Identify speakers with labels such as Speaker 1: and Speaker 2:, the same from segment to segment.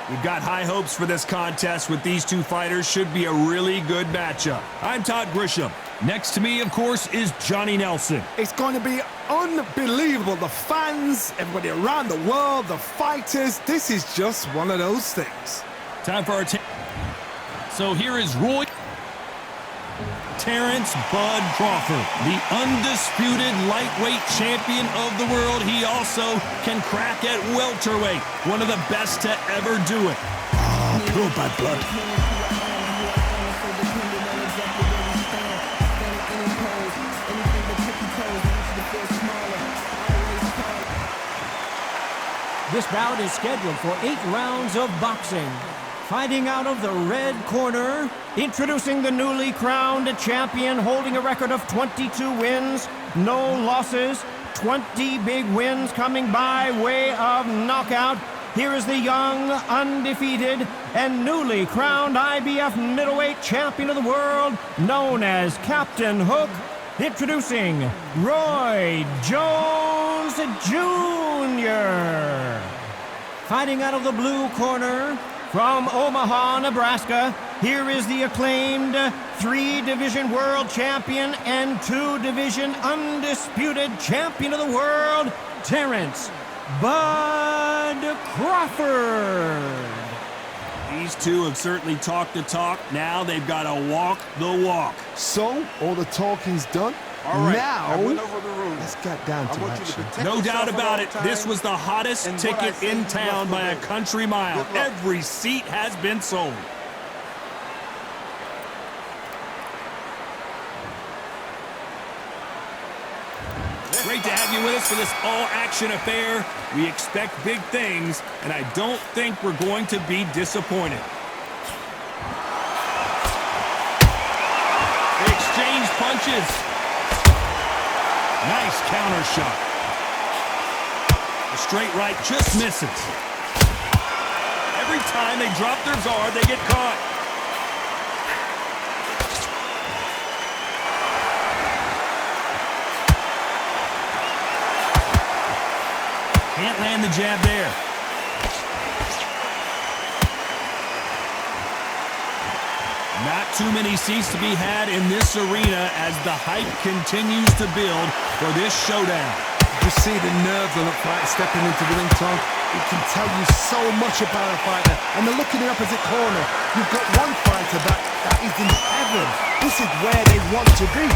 Speaker 1: We've got high hopes for this contest with these two fighters. Should be a really good matchup. I'm Todd Grisham. Next to me, of course, is Johnny Nelson.
Speaker 2: It's going to be unbelievable. The fans, everybody around the world, the fighters. This is just one of those things.
Speaker 1: Time for our So here is Roy Terrence Bud Crawford, the undisputed lightweight champion of the world. He also can crack at welterweight, one of the best to ever do it.
Speaker 2: Oh, pure bad blood.
Speaker 3: This bout is scheduled for 8 rounds of boxing. Fighting out of the red corner, introducing the newly crowned champion, holding a record of 22 wins, no losses, 20 big wins coming by way of knockout. Here is the young, undefeated, and newly crowned IBF middleweight champion of the world, known as Captain Hook, introducing Roy Jones Jr. Fighting out of the blue corner, from Omaha, Nebraska, here is the acclaimed 3-division world champion and 2-division undisputed champion of the world, Terrence Bud Crawford.
Speaker 1: These two have certainly talked the talk. Now they've got to walk the walk.
Speaker 2: So, all the talking's done.
Speaker 1: All right.
Speaker 2: Now, let's get down to action.
Speaker 1: No doubt about it, this was the hottest ticket in town by a country mile. Every seat has been sold. Great to have you with us for this all-action affair. We expect big things, and I don't think we're going to be disappointed. They exchange punches. Nice counter shot. The straight right just misses. Every time they drop their guard, they get caught. Can't land the jab there. Not too many seats to be had in this arena as the hype continues to build for this showdown.
Speaker 2: Just see the nerves on the fight stepping into the ring, Tom. It can tell you so much about a fighter. And the look in the opposite corner, you've got one fighter that is in heaven. This is where they want to be.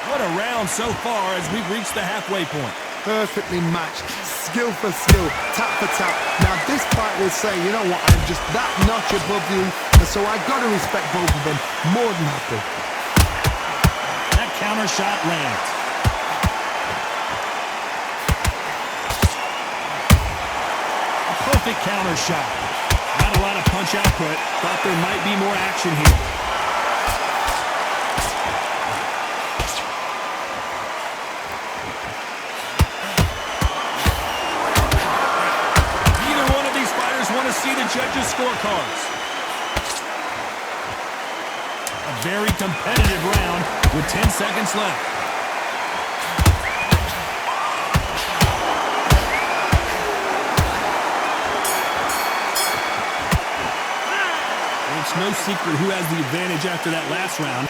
Speaker 1: What a round so far as we've reached the halfway point.
Speaker 2: Perfectly matched, skill for skill, tap for tap. Now this fight will say, you know what, I'm just that notch above you, and so I've got to respect both of them more than happy.
Speaker 1: That counter shot lands. A perfect counter shot. Not a lot of punch output. Thought there might be more action here. See the judges' scorecards. A very competitive round with 10 seconds left. It's no secret who has the advantage after that last round.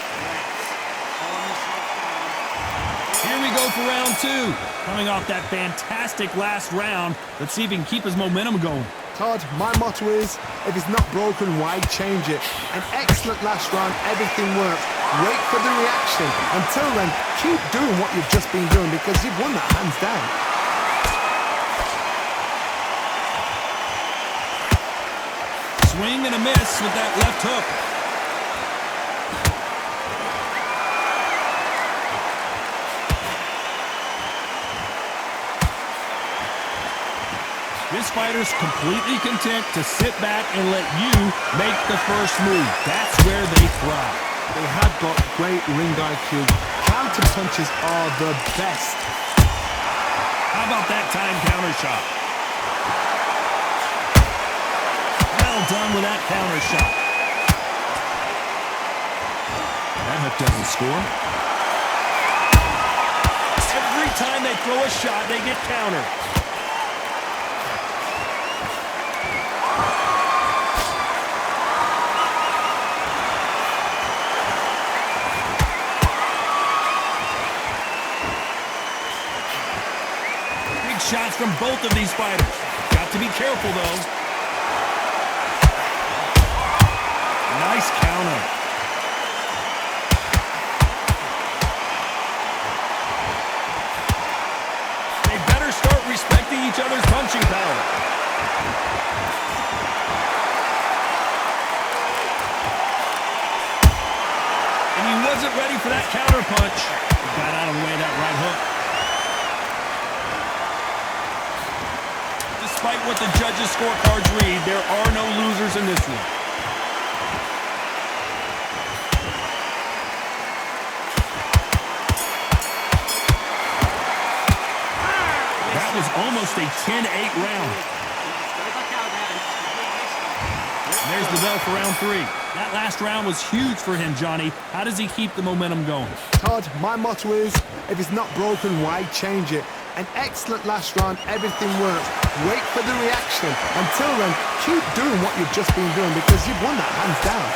Speaker 1: Here we go for round 2. Coming off that fantastic last round, let's see if he can keep his momentum going.
Speaker 2: Todd, my motto is, if it's not broken, why change it? An excellent last round, everything worked. Wait for the reaction. Until then, keep doing what you've just been doing because you've won that hands down.
Speaker 1: Swing and a miss with that left hook. This fighter's completely content to sit back and let you make the first move. That's where they thrive.
Speaker 2: They have got great ring IQ. Counter punches are the best.
Speaker 1: How about that time counter shot? Well done with that counter shot. right hook doesn't score. Every time they throw a shot, they get countered. Big shots from both of these fighters. Got to be careful, though. Nice counter. They better start respecting each other's punching power. And he wasn't ready for that counter punch. He got out of the way of that right hook. Despite what the judges' scorecards read, there are no losers in this one. That was almost a 10-8 round. And there's the bell for round 3. That last round was huge for him, Johnny. How does he keep the momentum going?
Speaker 2: Todd, my motto is, if it's not broken, why change it? An excellent last round, everything works. Wait for the reaction. Until then, keep doing what you've just been doing because you've won that hands down.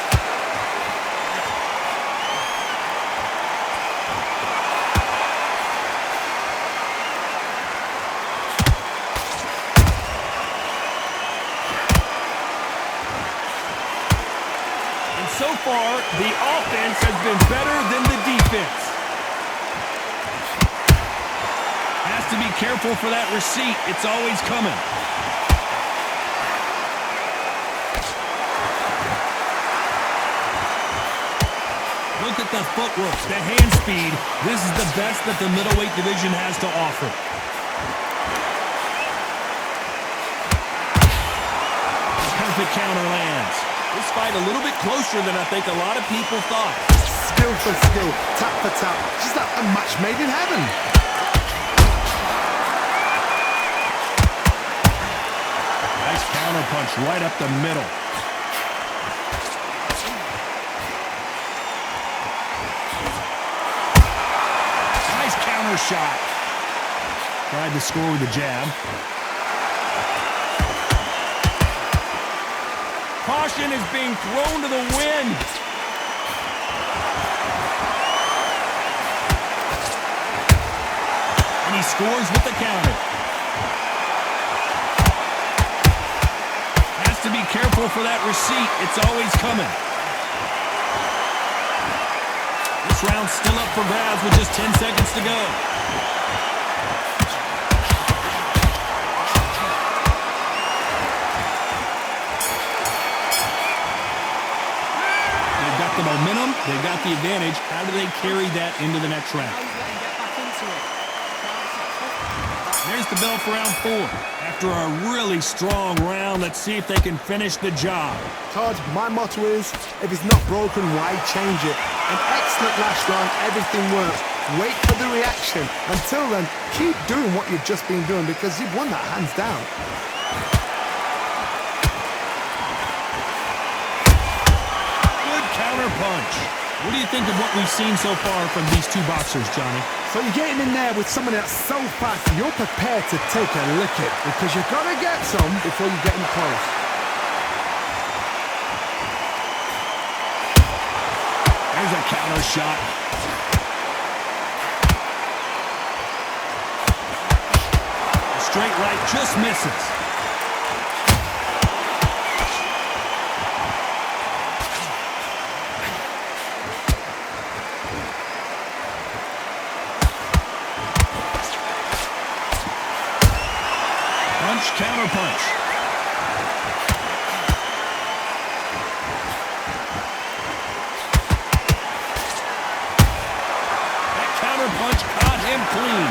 Speaker 1: So far, the offense has been better than the defense. Has to be careful for that receipt. It's always coming. Look at the footwork, the hand speed. This is the best that the middleweight division has to offer. Perfect counter lands. This fight a little bit closer than I think a lot of people thought.
Speaker 2: Skill for skill, tap for tap. Just like a match made in heaven.
Speaker 1: Nice counter punch right up the middle. Nice counter shot. Tried to score with a jab. Caution is being thrown to the wind. And he scores with the counter. Has to be careful for that receipt. It's always coming. This round's still up for grabs with just 10 seconds to go. The momentum, they've got the advantage. How do they carry that into the next round? There's the bell for round 4. After a really strong round, let's see if they can finish the job.
Speaker 2: Todd, my motto is, if it's not broken, why change it? An excellent last round, everything works. Wait for the reaction. Until then, keep doing what you've just been doing because you've won that hands down.
Speaker 1: Punch. What do you think of what we've seen so far from these two boxers, Johnny?
Speaker 2: So you're getting in there with someone that's so fast, you're prepared to take a licking because you've got to get some before you get in close.
Speaker 1: There's a counter shot. A straight right just misses. Counter punch. That counter punch caught him clean.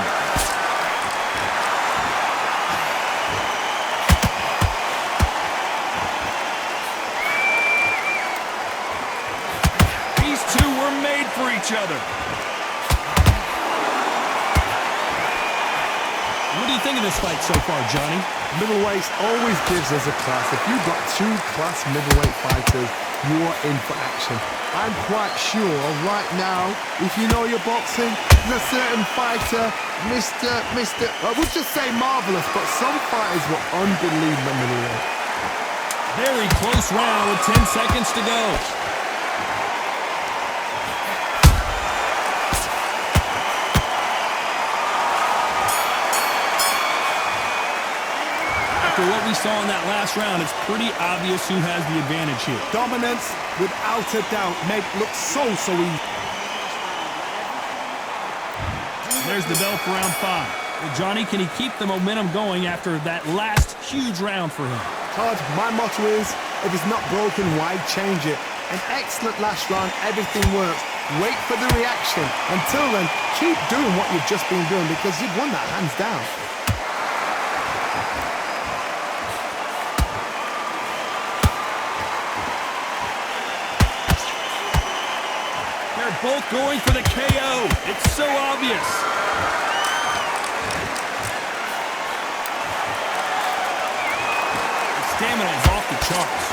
Speaker 1: These two were made for each other. What do you think of this fight so far, Johnny?
Speaker 2: Middleweight always gives us a class. If you've got two class middleweight fighters, you're in for action. I'm quite sure right now, if you know your boxing, there's a certain fighter, I would just say marvelous, but some fighters were unbelievable middleweight.
Speaker 1: Very close round with 10 seconds to go. After what we saw in that last round, it's pretty obvious who has the advantage here.
Speaker 2: Dominance, without a doubt, make look so easy.
Speaker 1: There's the bell for round 5. Well, Johnny, can he keep the momentum going after that last huge round for him?
Speaker 2: Todd, my motto is, if it's not broken, why change it? An excellent last round, everything works. Wait for the reaction. Until then, keep doing what you've just been doing because you've won that hands down.
Speaker 1: They're both going for the KO. It's so obvious. The stamina is off the charts.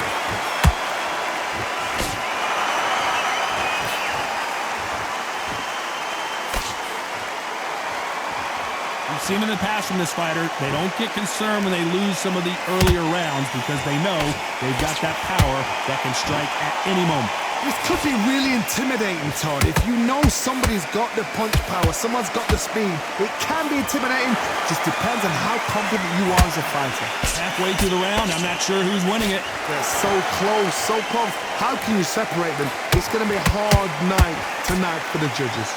Speaker 1: We've seen in the past from this fighter, they don't get concerned when they lose some of the earlier rounds because they know they've got that power that can strike at any moment.
Speaker 2: This could be really intimidating, Todd. If you know somebody's got the punch power, someone's got the speed, it can be intimidating. Just depends on how confident you are as a fighter.
Speaker 1: Halfway through the round, I'm not sure who's winning it.
Speaker 2: They're so close, so close. How can you separate them? It's going to be a hard night tonight for the judges.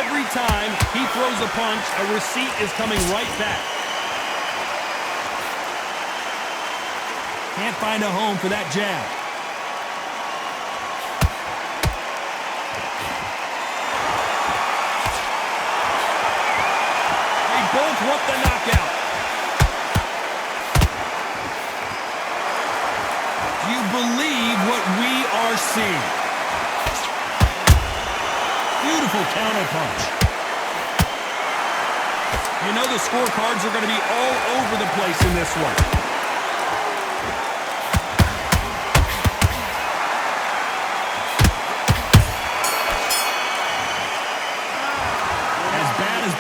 Speaker 1: Every time he throws a punch, a receipt is coming right back. Can't find a home for that jab. They both want the knockout. Do you believe what we are seeing? Beautiful counter punch. You know the scorecards are going to be all over the place in this one.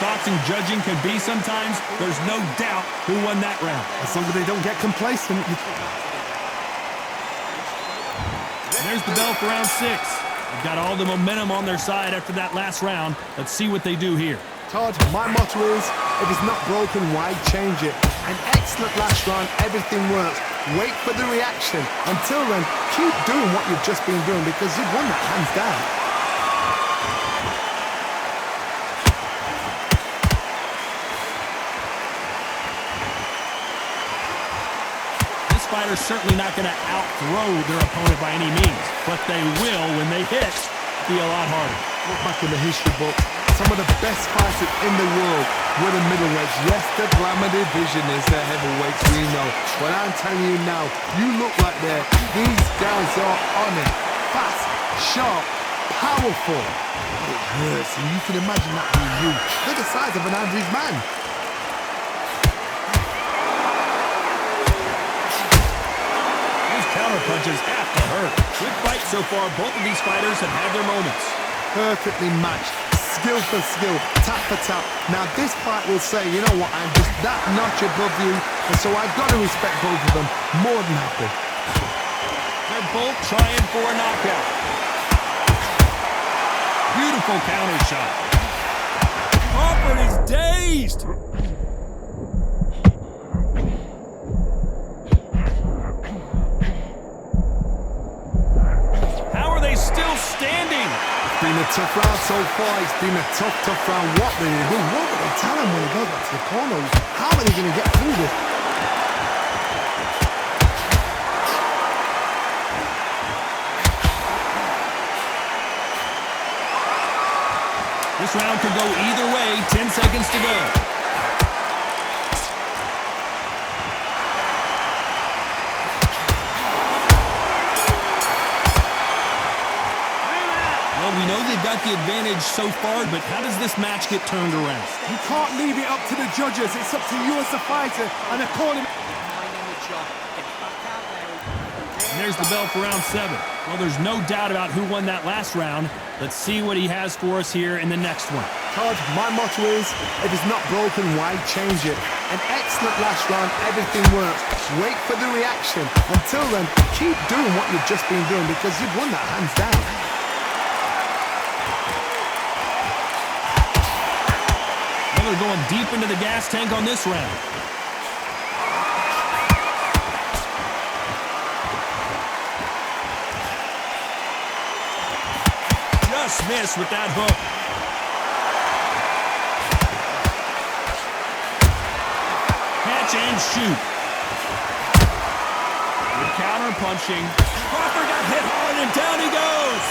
Speaker 1: Boxing judging can be sometimes, there's no doubt who won that round.
Speaker 2: As long as they don't get complacent.
Speaker 1: There's the bell for round 6. They've got all the momentum on their side after that last round. Let's see what they do here.
Speaker 2: Todd, my motto is, if it's not broken, why change it? An excellent last round, everything works. Wait for the reaction. Until then, keep doing what you've just been doing because you've won that hands down.
Speaker 1: Fighters certainly not going to out-throw their opponent by any means, but they will, when they hit, be a lot harder.
Speaker 2: Look back in the history book. Some of the best fighters in the world were the middleweights. Yes, the glamour division is the heavyweights, we know. But I'm telling you now, you look like these guys are on it. Fast, sharp, powerful. It hurts, and you can imagine that being you. They're the size of an average man.
Speaker 1: Counter punches have to hurt. Good fight so far. Both of these fighters have had their moments.
Speaker 2: Perfectly matched. Skill for skill. Tap for tap. Now this fight will say, you know what, I'm just that notch above you. And so I've got to respect both of them. More than happy.
Speaker 1: They're both trying for a knockout. Beautiful counter shot. Crawford is dazed. Still standing.
Speaker 2: It's been a tough round so far. It's been a tough round. What do they do? What do they tell him when he goes back to the corner? How are they going to get through this?
Speaker 1: This round could go either way. 10 seconds to go. We know they've got the advantage so far, but how does this match get turned around?
Speaker 2: You can't leave it up to the judges. It's up to you as a fighter and according.
Speaker 1: And there's the bell for round 7. Well, there's no doubt about who won that last round. Let's see what he has for us here in the next one.
Speaker 2: Todd, my motto is, if it's not broken, why change it? An excellent last round, everything works. Wait for the reaction. Until then, keep doing what you've just been doing because you've won that hands down.
Speaker 1: Well, they're going deep into the gas tank on this round. Just missed with that hook. Catch and shoot. With counter punching. Crawford got hit hard and down he goes.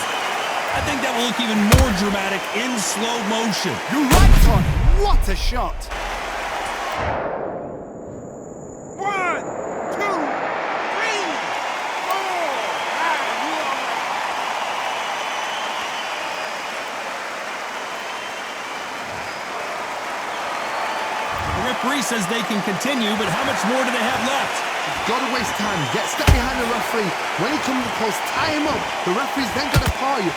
Speaker 1: I think that will look even more dramatic in slow motion.
Speaker 2: You're right, Todd. What a shot. 1, 2, 3, 4.
Speaker 1: The referee says they can continue, but how much more do they have left?
Speaker 2: Gotta waste time. Get step behind the referee. When he comes close, tie him up. The referee's then gonna call you.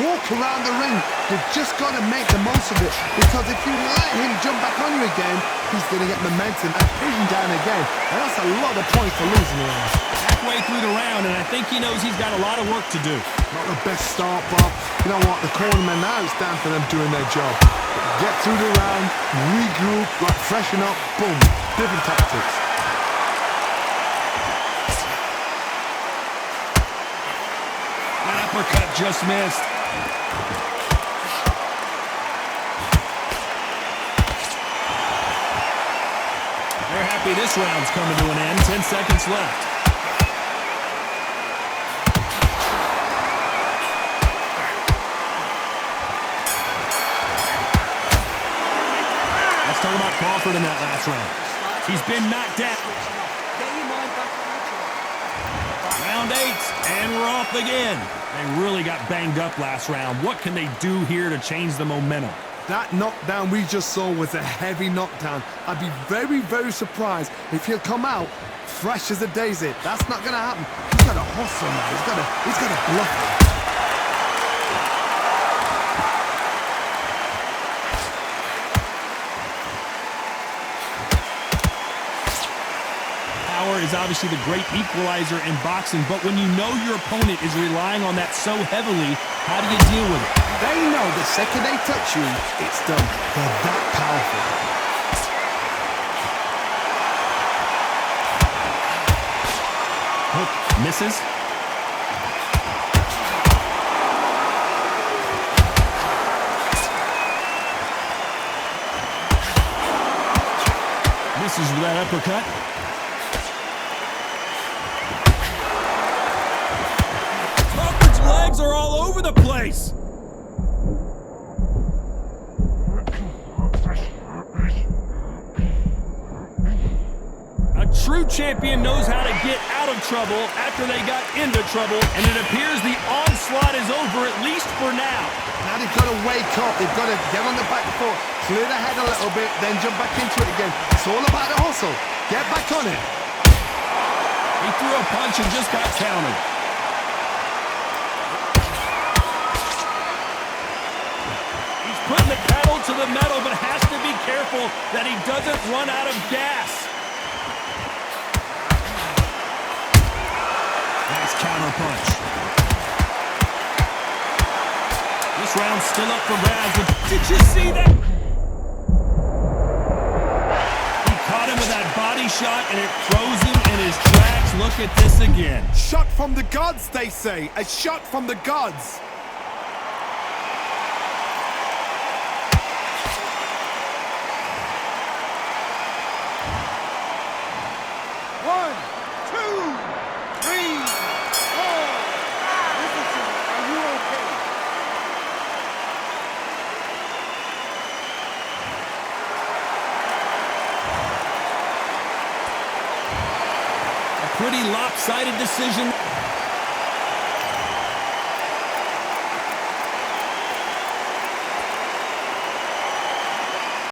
Speaker 2: Walk around the ring. You've just got to make the most of it. Because if you let him jump back on you again, he's going to get momentum and pin him down again. And that's a lot of points for losing him.
Speaker 1: Halfway through the round, and I think he knows he's got a lot of work to do.
Speaker 2: Not the best start, Bob. You know what? The cornermen now, it's down for them doing their job. Get through the round, regroup, freshen up, boom. Different tactics.
Speaker 1: That uppercut just missed. They're happy this round's coming to an end. 10 seconds left. Let's talk about Crawford in that last round. He's been knocked out. Round 8, and we're off again. They really got banged up last round. What can they do here to change the momentum?
Speaker 2: That knockdown we just saw was a heavy knockdown. I'd be very, very surprised if he'll come out fresh as a daisy. That's not going to happen. He's got to hustle now. He's got to bluff it.
Speaker 1: Power is obviously the great equalizer in boxing, but when you know your opponent is relying on that so heavily, how do you deal with it?
Speaker 2: They know the second they touch you, it's done. They're that powerful.
Speaker 1: Hook misses. Misses with that uppercut. Crawford's legs are all over the place. A true champion knows how to get out of trouble after they got into trouble, and it appears the onslaught is over, at least for now.
Speaker 2: Now they've got to wake up. They've got to get on the back foot, clear the head a little bit, then jump back into it again. It's all about the hustle. Get back on it.
Speaker 1: He threw a punch and just got countered. He's putting the pedal to the metal, but has to be careful that he doesn't run out of gas. Nice counter punch. This round's still up for grabs, but did you see that? He caught him with that body shot, and it froze him in his tracks. Look at this again.
Speaker 2: Shot from the gods, they say. A shot from the gods.
Speaker 1: Pretty lopsided decision.